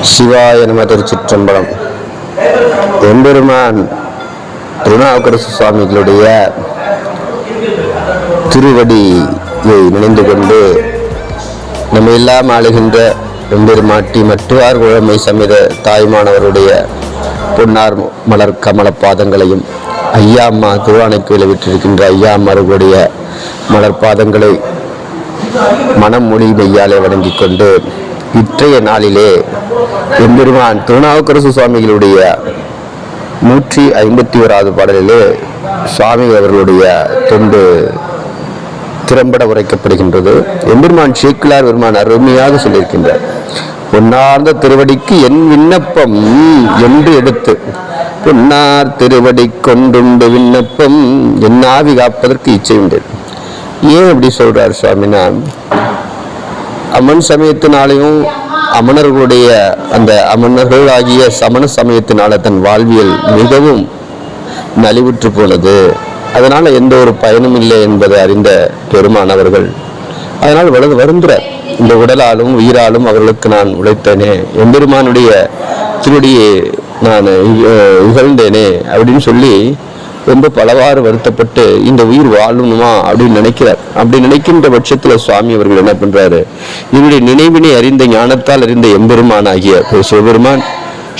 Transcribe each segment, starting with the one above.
சிவாய நம. திருச்சிற்றம்பலம். எம்பெருமான் திருநாவுக்கரசு சுவாமிகளுடைய திருவடியை நினைந்து கொண்டு நம்ம எல்லாம் ஆளுகின்ற எம்பெருமாட்டி மட்டுவார் குழமை சமேத தாய்மானவருடைய பொன்னார் மலர் கமல பாதங்களையும் ஐயா அம்மா திருவானைக்கோயிலை விட்டிருக்கின்ற ஐயா அம்மார்களுடைய மலர் பாதங்களை மனம் மொழி மெய்யாலே வணங்கிக் கொண்டு இன்றைய நாளிலே எம்பெருமான் திருநாவுக்கரசு சுவாமிகளுடைய 151வது பாடலிலே சுவாமி அவர்களுடைய தொண்டு திறம்பட உரைக்கப்படுகின்றது. எம்பெருமான் சேக்கிழார் பெருமான் அருமையாக சொல்லியிருக்கின்றார். பொன்னார்ந்த திருவடிக்கு என் விண்ணப்பம் என்று எடுத்து பொன்னார் திருவடி கொண்டுண்டு விண்ணப்பம் என் ஆவி காப்பதற்கு இச்சை உண்டு. ஏன் அப்படி சொல்றார் சுவாமினா, அமன் சமயத்தினாலையும் அமணர்களுடைய அந்த அமணர்கள் ஆகிய சமண சமயத்தினால தன் வாழ்வியல் மிகவும் நலிவுற்று போனது. அதனால எந்த ஒரு பயனும் இல்லை என்பதை அறிந்த பெருமானவர்கள் அதனால் வருந்துறார். இந்த உடலாலும் உயிராலும் அவர்களுக்கு நான் உழைத்தேனே, எம்பெருமானுடைய திருடியை நான் இகழ்ந்தேனே அப்படின்னு சொல்லி ரொம்ப பலவாறு வருத்தப்பட்டு இந்த உயிர் வாழணுமா அப்படின்னு நினைக்கிறார். அப்படி நினைக்கின்ற பட்சத்துல சுவாமி அவர்கள் என்ன பண்றாரு, இவருடைய நினைவினை அறிந்த ஞானத்தால் அறிந்த எம்பெருமான் ஆகிய சிவபெருமான்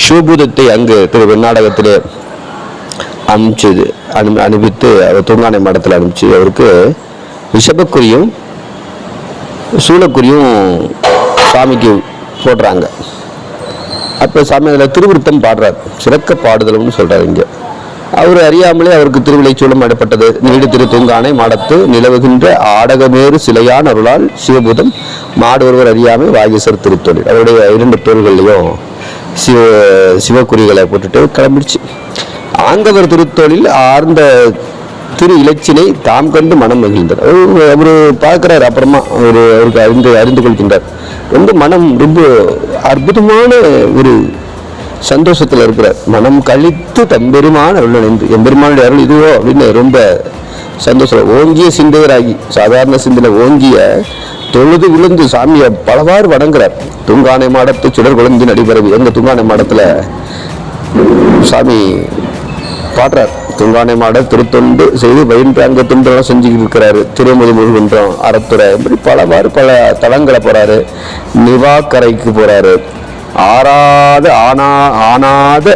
சிவபூதத்தை அங்கு திரு வெண்ணாடகத்திலே அனுப்பித்து அவர் தூங்கானை மடத்தில் அனுப்பிச்சு அவருக்கு ரிஷபக்குரியும் சூளக்குரியும் சுவாமிக்கு போடுறாங்க. அப்ப சாமி அதில் திருவிருத்தம் பாடுறார். சிறக்க பாடுதல்னு சொல்றாரு. இங்க அவர் அறியாமலே அவருக்கு திருவிளைச்சூலம் அடப்பட்டது. நீடு திரு தூங்கானை மாடத்து நிலவுகின்ற ஆடகமேறு சிலையான் அருளால் சிவபூதம் மாடு ஒருவர் அறியாமல் வாகீசர் திருத்தொழில். அவருடைய 2 தோள்கள்லையும் சிவக்குறிகளை போட்டுட்டு கிளம்பிடுச்சு. ஆங்கவர் திருத்தொழில் ஆர்ந்த திரு இலச்சினை தாம் கண்டு மனம் மகிழ்ந்தார். அவரு பார்க்கிறார். அப்புறமா அவருக்கு அறிந்து கொள்கின்றார். ரொம்ப மனம் ரொம்ப அற்புதமான ஒரு சந்தோஷத்துல இருக்கிறார். மனம் கழித்து தம்பெருமான அருள் நினைந்து எம்பெருமானுடைய அருள் இதுவோ அப்படின்னு ரொம்ப சந்தோஷம். ஓங்கிய சிந்தையராகி சாதாரண சிந்தையில ஓங்கிய தொழுது விழுந்து சாமியை பலவாறு வணங்குறார். தூங்கானை மாடத்து சுடர் குழந்தை நடிபரவி எங்க தூங்கானை மாடத்துல சாமி பாடுறார். தூங்கானை மாட திருத்தொண்டு செய்து பயின்றாங்க துண்டெல்லாம் செஞ்சுக்கிட்டு இருக்கிறாரு. திருமுது முழுகின்றோம் அறத்துறை இப்படி பலவாறு பல தலங்களை போறாரு. நிவாக்கரைக்கு போறாரு. ஆனாத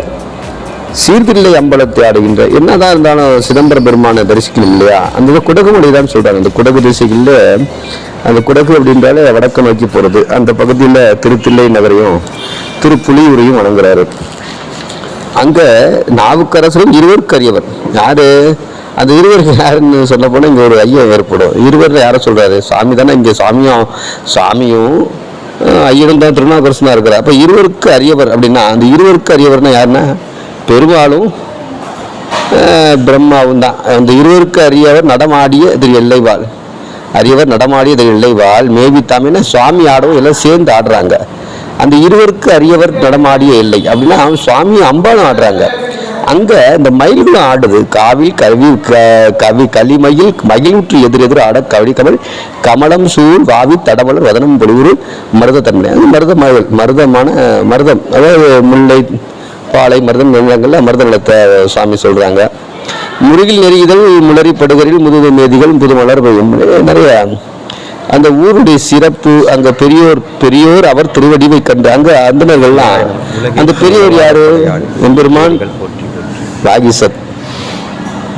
சீர்தில்லை அம்பலத்தை ஆடுகின்ற என்னதான் இருந்தாலும் சிதம்பர பெருமானை தரிசிக்கணும் இல்லையா? அந்த குடகு மொழிதான் சொல்றாங்க. அந்த குடகு திசைகள்ல அந்த குடகு அப்படின்றாலே வடக்கு நோக்கி போறது. அந்த பகுதியில திருத்தில்லை நகரையும் திருப்புலியூரையும் வணங்குறாரு. அங்க நாவுக்கரசரும் இருவருக்கு அறியவர். யாரு அந்த இருவருக்கு யாருன்னு சொல்ல போனா இங்க ஒரு ஐயம் ஏற்படும். இருவர்ல யார சொல்றாரு? சாமி தானே. இங்க சாமியும் ஐயனும் தான் திருநாவுக்கரசனா இருக்கிறார். அப்ப இருவருக்கு அறியவர் அப்படின்னா அந்த இருவருக்கு அறியவர்னா யாருன்னா பெருமாளும் பிரம்மாவும் தான். அந்த இருவருக்கு அறியவர் நடமாடிய திரு எல்லைவாள். அறியவர் நடமாடிய திரு எல்லைவாள் மேவி தாமின்னா சுவாமி ஆடவும் எல்லாம் சேர்ந்து ஆடுறாங்க. அந்த இருவருக்கு அறியவர் நடமாடிய எல்லை அப்படின்னா சுவாமி அம்பாலும் ஆடுறாங்க. அங்க இந்த மயில்களும் ஆடுது. காவில் கவி களிமயில் மகிழ்வுற்று எதிரெதிர் ஆட கவடி கமல் கமலம் சூழ் வாவி தடமலர் வதனம் பொலிவுறு மருத தன்மை. மருதமான மருதம், அதாவது முல்லை பாலை மருதம் நிலங்கள்ல மருத நிலத்தை சுவாமி சொல்றாங்க. முருகில் நெறிதல் முளறி படுகரில் முதுகு மேதிகள் புதுமலர் நிறைய அந்த ஊருடைய சிறப்பு. அங்க பெரியோர் அவர் திருவடிவை கண்டு அங்க அந்தனர்கள்லாம். அந்த பெரியோர் யாரு? எம்பெருமான்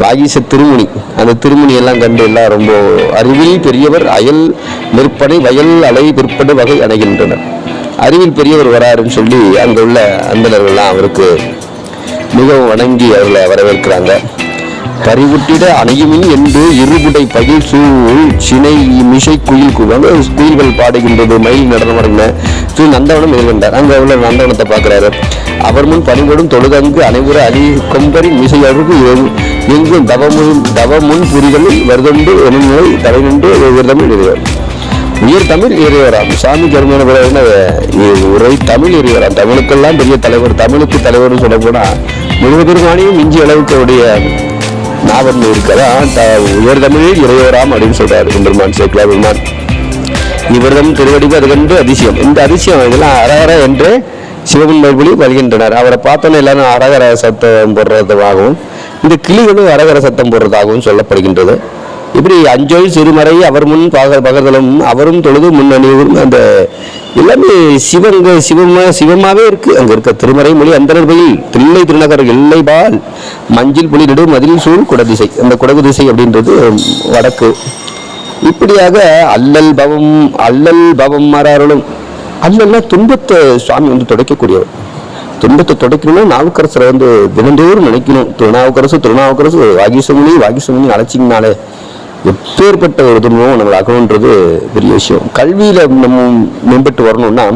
வாகீச திருமுனி. அந்த திருமுனி எல்லாம் கண்டு எல்லாம் ரொம்ப அறிவில் பெரியவர் அயல் விற்பனை வயல் அலை விற்பனை வகை அணைகின்றனர். அறிவில் பெரியவர் வராருன்னு சொல்லி அங்க உள்ள அந்தனர்கள்லாம் அவருக்கு மிகவும் வணங்கி அவர்களை வரவேற்கிறாங்க. பறிவுட்டிட அணையுமின் என்று இருபுடை பகில் சூழ் சினை மிசை குயில் குயில்கள் பாடுகின்றது. மயில் நடனமடைந்த நந்தவனம் எதிர்கொண்டார். அங்க உள்ள நந்தவனத்தை பார்க்கிறாரு. அவர் முன் பணிபடும் தொழுதங்கு அனைவர அலி கொம்பரி மிசை அருகு எங்கும் தவமுன் புரிகளில் வருதொண்டு எனும் தலை நின்று உயர்தமிழ் எறிவர். உயர் தமிழ் எறிவராம். சாமி கருமையான உரை தமிழ் எறிவராம். தமிழுக்கெல்லாம் பெரிய தலைவர். தமிழுக்கு தலைவர்னு சொல்ல போனா முழுவதுமானியும் மிஞ்சி அளவுக்கு அவருடைய ஞாபகம் இருக்கிறதா உயர் தமிழில் இறையோராம் அப்படின்னு சொல்றாரு எம்பெருமான் சேக்கிழார் பெருமான். இவரிடம் திருவடிவு அது கண்டு அதிசயம். இந்த அதிசயம் இதெல்லாம் அரவர என்று சிவன் மறுபடி வருகின்றனர். அவரை பார்த்தோன்னே எல்லாரும் அரகர சத்தம் போடுறதாகவும் இந்த கிளிகளும் அரகர சத்தம் போடுறதாகவும் சொல்லப்படுகின்றது. இப்படி அஞ்சொல் சிறுமறை அவர் முன் பகர்தலும் அவரும் தொழுது முன்னணியும் அந்த எல்லாமே சிவமாவே இருக்கு. அங்க இருக்க திருமறை மொழி அந்தனர்பயில் தில்லை திருநகர் எல்லைபால் மஞ்சில் புலி நெடு மதில் சூழ் குடதிசை. அந்த குடகு திசை அப்படின்றது வடக்கு. இப்படியாக அல்லல் பவம் மாறாருளும். அல்லல்னா துன்பத்தை சுவாமி துடைக்கக்கூடியவர். துன்பத்தை துடைக்கணும்னா நாவுக்கரசரை தினந்தோறும் நினைக்கணும். திருநாவுக்கரசு வாகிசமுனி அழைச்சிங்கனாலே எப்பேற்பட்ட ஒரு துன்பமும் நம்மளை ஆக்கணுன்றது பெரிய விஷயம். கல்வியில நம்ம மேம்பட்டு வரணும்னா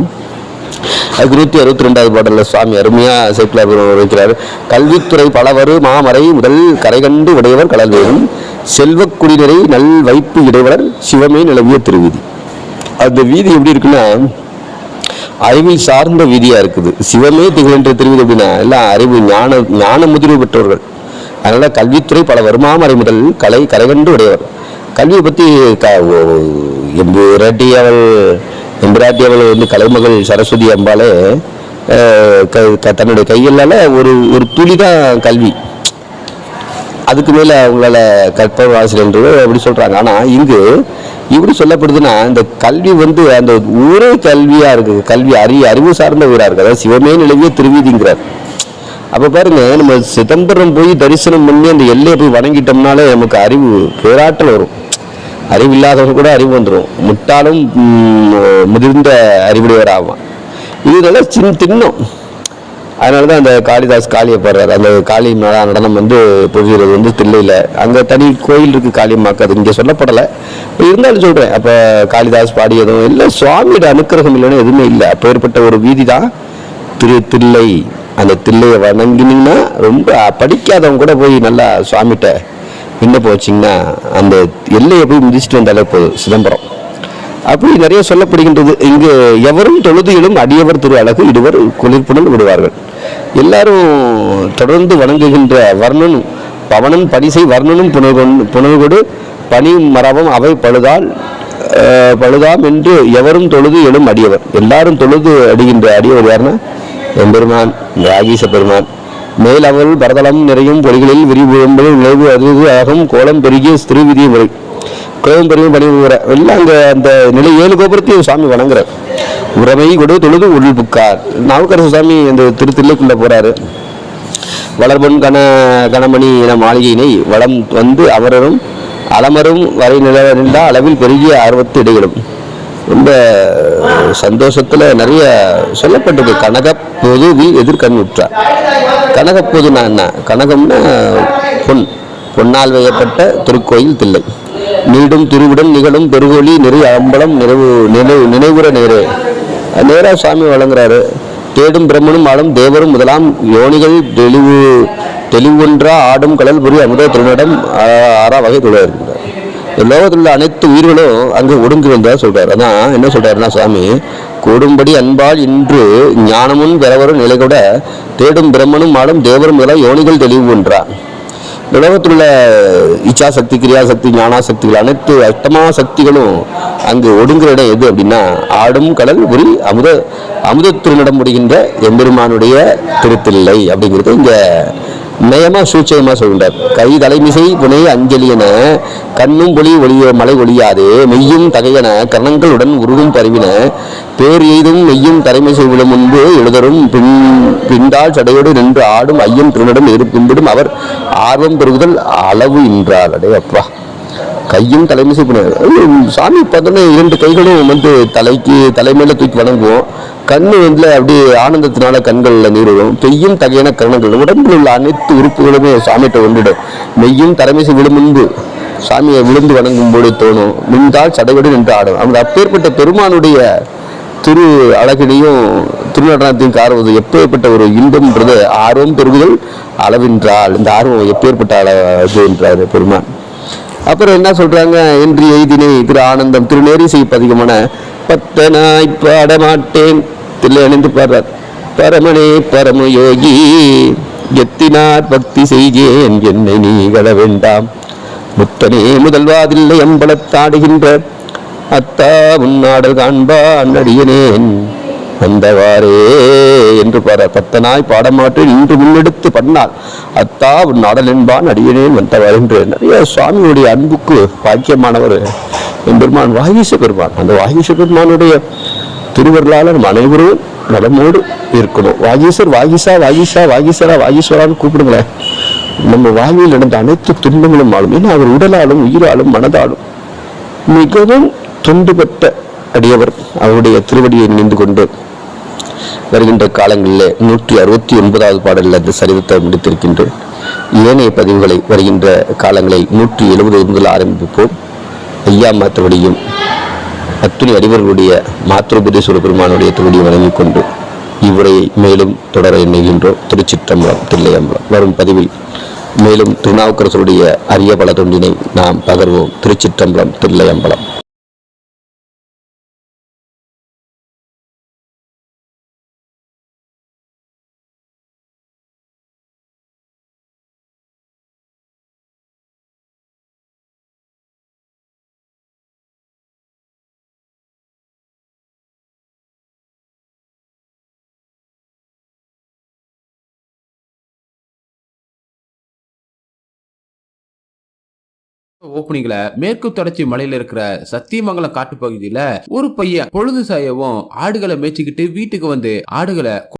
அதுக்கு 162வது பாடல்ல சுவாமி அருமையா சேக்கிழார் வைக்கிறார். கல்வித்துறை பலவரு மாமறை முதல் கரை கண்டு உடையவர் கலந்தேரும் செல்வக்குடியினரை நல் வைப்பு இடைவலர் சிவமே நிலவிய திருவீதி. அந்த வீதி எப்படி இருக்குன்னா அறிவில் சார்ந்த வீதியா இருக்குது. சிவமே திகழ்கின்ற திருவீதி அப்படின்னா எல்லாம் அறிவு ஞான முதிர்வு பெற்றவர்கள். அதனால கல்வித்துறை பல வருமாமறை முதல் கரை கண்டு உடையவர். கல்வியை பத்தி எம்பிராட்டி அவள் கலைமகள் சரஸ்வதி அம்பாலே தன்னுடைய கையிலால ஒரு துளிதான் கல்வி, அதுக்கு மேல அவங்களால கற்ப வாசல் அப்படி சொல்றாங்க. ஆனா இங்கு இப்படி சொல்லப்படுதுன்னா இந்த கல்வி அந்த ஊரே கல்வியா இருக்கு. கல்வி அறிவு சார்ந்த ஊரா இருக்கு. அதாவது சிவமே நிலவிய திருவீதிங்கிறார். அப்ப பாருங்க, நம்ம சிதம்பரம் போய் தரிசனம் பண்ணி அந்த எல்லையை போய் வணங்கிட்டோம்னாலே நமக்கு அறிவு பேராற்றல் வரும். அறிவு இல்லாதவங்க கூட அறிவு வந்துடும். முட்டாலும் முதிர்ந்த அறிவுடையவர் ஆகும். இது நல்லா தின்னும். அதனாலதான் அந்த காளிதாஸ் காளியை பாடுறாரு. அந்த காளி நடனம் பொழுது தில்லையில அங்க தனி கோயில் இருக்கு காளியம்மாக்கு. அது இங்க சொல்லப்படலை, இருந்தாலும் சொல்றேன். அப்ப காளிதாஸ் பாடியதும் இல்லை, சுவாமியோட அனுக்கிரகம் இல்லைன்னு எதுவுமே இல்லை. அப்பேற்பட்ட ஒரு வீதி தான் தில்லை. அந்த தில்லையை வணங்கினீங்கன்னா ரொம்ப படிக்காதவங்க கூட போய் நல்லா சுவாமிகிட்ட விண்ணப்பம் வச்சிங்கன்னா அந்த எல்லையை போய் மிதிச்சுட்டு வந்தாலே போதும். சிதம்பரம் அப்படி நிறைய சொல்லப்படுகின்றது. இங்கு எவரும் தொழுதியிலும் அடியவர் திரு அழகு இடுவர் குளிர்ப்புடன் விடுவார்கள். எல்லாரும் தொடர்ந்து வணங்குகின்ற வர்ணனும் பவனன் படிசை வர்ணனும் புனர்கொடு பனி மரபம் அவை பழுதாம் என்று எவரும் தொழுது எழும் அடியவர். எல்லாரும் தொழுது அடிகின்ற அடியவர் யாருன்னா எம்பெருமான் ராகீச பெருமான். மேல் அவள் பரதளம் நிறையும் பொறிகளில் விரிவும்பது விளைவு அது ஆகும் கோலம் பெருகிய திருவிதி முறை கோலம் பெருகும் பணிவுற எல்லாம் அந்த நிலை 7 கோபுரத்தையும் சாமி வணங்குற உறமை கொடு தொழுது உள் புக்கார். நாவுக்கரசு சாமி அந்த திருத்தில்லைக்குள்ள போறாரு. வளர்பொன் கணமணி என மாளிகையினை வளம் அமரரும் அலமரும் வரை நிலா அளவில் பெருகிய ஆர்வத்து இடையிடும். ரொம்ப சந்தோஷத்துல நிறைய சொல்லப்பட்டது. கனகப்பொதுவில் எதிர்கண் உற்றார். கனகப்பொதுனா என்ன? கனகம்னா பொன்னால் வையப்பட்ட திருக்கோயில் தில்லை. நீடும் திருவுடன் நிகழும் பெருகொலி நெறி அம்பலம் நினைவுற நேரா சுவாமி வழங்குறாரு. தேடும் பிரம்மனும் ஆடும் தேவரும் முதலாம் யோனிகள் தெளிவொன்றா ஆடும் கடல் புரி அமுத திருநடம் 6 வகை தொழில். லோகத்தில் உள்ள அனைத்து உயிர்களும் அங்கு ஒடுங்கி வந்தா சொல்றாரு. அதான் என்ன சொல்றாருன்னா சுவாமி கூடும்படி அன்பால் இன்று ஞானமும் பெறவரும் நிலை கூட தேடும் பிரம்மனும் ஆடும் தேவரும் முதலாம் யோனிகள் தெளிவு என்றார். உலகத்தில் உள்ள இச்சா சக்தி, கிரியாசக்தி, ஞானாசக்திகள் அனைத்து அஷ்டமா சக்திகளும் அங்கு ஒடுங்குற இடம் எது அப்படின்னா ஆடும் கடல் புரி அமுத திருநடம் முடிகின்ற எம்பெருமானுடைய திருத்தில்லை அப்படிங்கிறது இங்க நயமா சூட்சயமா சொல்கின்றார். கை தலைமிசை புனை அஞ்சலி என கண்ணும் பொலி ஒளிய மலை ஒளியாதே மெய்யும் தகையன கரணங்களுடன் உருகும் பருவின பேர் எய்தும் மெய்யும் தலைமிசை விழும் முன்பு எழுதரும் பிண்டால் சடையோடு நின்று ஆடும் ஐயம் திருநடம் பின்பிடும் அவர் ஆர்வம் பெறுதல் அளவு என்றார். அடே அப்பா, கையும் தலைமிசை புனை சாமி பார்த்தோன்னா 2 கைகளும் தலைமையில தூக்கி வணங்குவோம். கண்ணு அப்படியே ஆனந்தத்தினால கண்கள்ல நீர் வரும். பெய்யும் தகையான கரணங்கள் உடம்பில் உள்ள அனைத்து உறுப்புகளுமே சாமியிட்ட ஒன்றிடும். மெய்யும் தலைமைசை விழும் முன்பு சாமியை விழுந்து வணங்கும் போது தோணும். மின்தால் சடையோடு நின்று ஆடும். அந்த அப்பேற்பட்ட பெருமானுடைய திரு அழகினையும் திருநடனத்தையும் காருவது எப்பேற்பட்ட ஒரு இன்பம்ன்றது ஆர்வம் பெறுதல் அளவென்றால் இந்த ஆர்வம் எப்பேற்பட்ட அளவு என்றார் பெருமான். அப்புறம் என்ன சொல்றாங்க? என்று எய்தினை திரு ஆனந்தம் திருநேரிசை பதிகமான பத்தனாய் பாடமாட்டேன் தில்லை அணிந்து பாடுறார். பரமனே பரமயோகி எத்தினார் பக்தி செய்கேன் என்னை நீ கட வேண்டாம். முத்தனே முதல்வாதில்லை அம்பலத்தாடுகின்ற அத்தா உன்னாடல் காண்பா அன்னடியனேன் வந்தவாறே என்று பத்தனாய் பாடமாற்றேன் இன்று முன்னெடுத்து பண்ணால் அத்தா உன் நாடல் என்பான் அடியனேன் வந்தவாறு என்று நிறைய சுவாமியுடைய அன்புக்கு பாக்கியமானவர் எம்பெருமான் வாகீச பெருமான். அந்த வாகீச பெருமானுடைய திருவருளால் நம்ம அனைவரும் நலமோடு இருக்கணும். வாகீசர் வாகீசா வாகீசா வாகீசரா வாகீஸ்வரான்னு கூப்பிடுங்களேன். நம்ம வாழ்வில் நடந்த அனைத்து துன்பங்களும் ஆளும். ஏன்னா அவர் உடலாலும் உயிராலும் மனதாலும் மிகவும் துன்பப்பட்ட அடியவர். அவருடைய திருவடியை நினைந்து கொண்டு வருகின்ற காலங்களில் 169வது பாடலில் அந்த சரிதத்தை முடித்திருக்கின்றேன். ஏனைய பதிவுகளை வருகின்ற காலங்களில் 170 முதல் ஆரம்பிப்போம். ஐயா மாத்திரவடியும் அத்துணை அடிவர்களுடைய மாத்திரோபதேஸ்வர பெருமானுடைய திருவடியை வழங்கிக் கொண்டு இவ்வுரையை மேலும் தொடர எண்ணுகின்றோம். திருச்சிற்றம்பலம் தில்லையம்பலம். வரும் பதிவில் மேலும் திருநாவுக்கரசருடைய அரிய பல தொண்டினை நாம் பகர்வோம். திருச்சிற்றம்பலம் தில்லையம்பலம். ஓப்பனிங்ல மேற்கு தொடர்ச்சி மலையில இருக்கிற சத்தியமங்கலம் காட்டு பகுதியில ஒரு பையன் பொழுது சாயவும் ஆடுகளை மேய்ச்சிக்கிட்டு வீட்டுக்கு வந்து ஆடுகளை